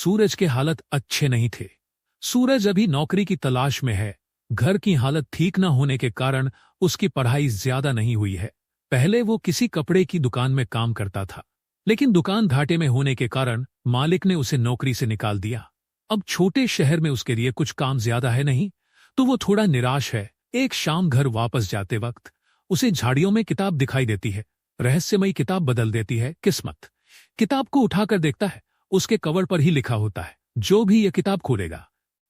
सूरज के हालत अच्छे नहीं थे। सूरज अभी नौकरी की तलाश में है। घर की हालत ठीक न होने के कारण उसकी पढ़ाई ज्यादा नहीं हुई है। पहले वो किसी कपड़े की दुकान में काम करता था, लेकिन दुकान घाटे में होने के कारण मालिक ने उसे नौकरी से निकाल दिया। अब छोटे शहर में उसके लिए कुछ काम ज्यादा है नहीं, तो वो थोड़ा निराश है। एक शाम घर वापस जाते वक्त उसे झाड़ियों में किताब दिखाई देती है। रहस्यमयी किताब बदल देती है किस्मत। किताब को उठाकर देखता है, उसके कवर पर ही लिखा होता है, जो भी यह किताब खोलेगा,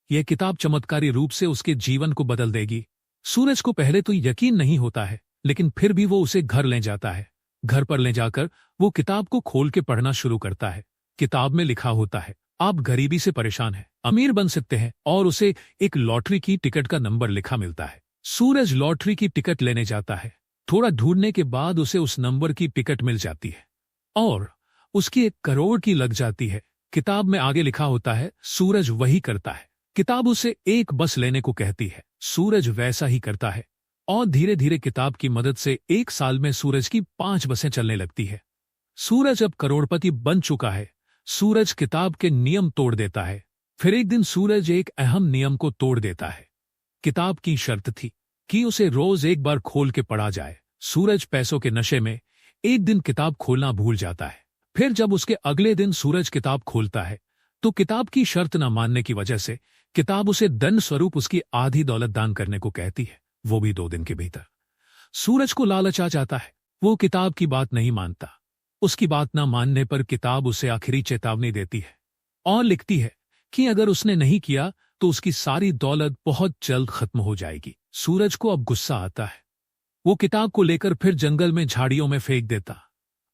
यह किताब चमत्कारी रूप से उसके जीवन को बदल देगी। सूरज को पहले तो यकीन नहीं होता है, लेकिन फिर भी वो उसे घर ले जाता है। घर पर ले जाकर वो किताब को खोल के पढ़ना शुरू करता है। किताब में लिखा होता है, आप गरीबी से परेशान हैं, अमीर बन सकते हैं, और उसे एक लॉटरी की टिकट का नंबर लिखा मिलता है। सूरज लॉटरी की टिकट लेने जाता है। थोड़ा ढूंढने के बाद उसे उस नंबर की टिकट मिल जाती है और उसकी 1 करोड़ की लग जाती है। किताब में आगे लिखा होता है, सूरज वही करता है। किताब उसे एक बस लेने को कहती है। सूरज वैसा ही करता है और धीरे धीरे किताब की मदद से 1 साल में सूरज की 5 बसें चलने लगती है। सूरज अब करोड़पति बन चुका है। सूरज किताब के नियम तोड़ देता है। फिर एक दिन सूरज एक अहम नियम को तोड़ देता है। किताब की शर्त थी कि उसे रोज एक बार खोल के पढ़ा जाए। सूरज पैसों के नशे में एक दिन किताब खोलना भूल जाता है। फिर जब उसके अगले दिन सूरज किताब खोलता है, तो किताब की शर्त न मानने की वजह से किताब उसे दंड स्वरूप उसकी आधी दौलत दान करने को कहती है, वो भी 2 दिन के भीतर। सूरज को लालच आ जाता है। वो किताब की बात नहीं मानता। उसकी बात न मानने पर किताब उसे आखिरी चेतावनी देती है और लिखती है कि अगर उसने नहीं किया तो उसकी सारी दौलत बहुत जल्द खत्म हो जाएगी। सूरज को अब गुस्सा आता है। वो किताब को लेकर फिर जंगल में झाड़ियों में फेंक देता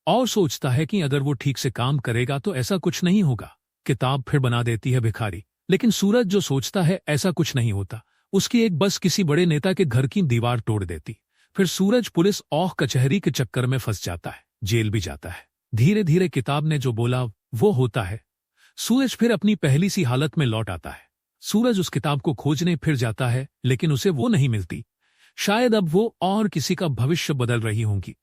और सोचता है कि अगर वो ठीक से काम करेगा तो ऐसा कुछ नहीं होगा। किताब फिर बना देती है भिखारी। लेकिन सूरज जो सोचता है ऐसा कुछ नहीं होता। उसकी एक बस किसी बड़े नेता के घर की दीवार तोड़ देती। फिर सूरज पुलिस और कचहरी के चक्कर में फंस जाता है, जेल भी जाता है। धीरे धीरे किताब ने जो बोला वो होता है। सूरज फिर अपनी पहली सी हालत में लौट आता है। सूरज उस किताब को खोजने फिर जाता है, लेकिन उसे वो नहीं मिलती। शायद अब वो और किसी का भविष्य बदल रही होंगी।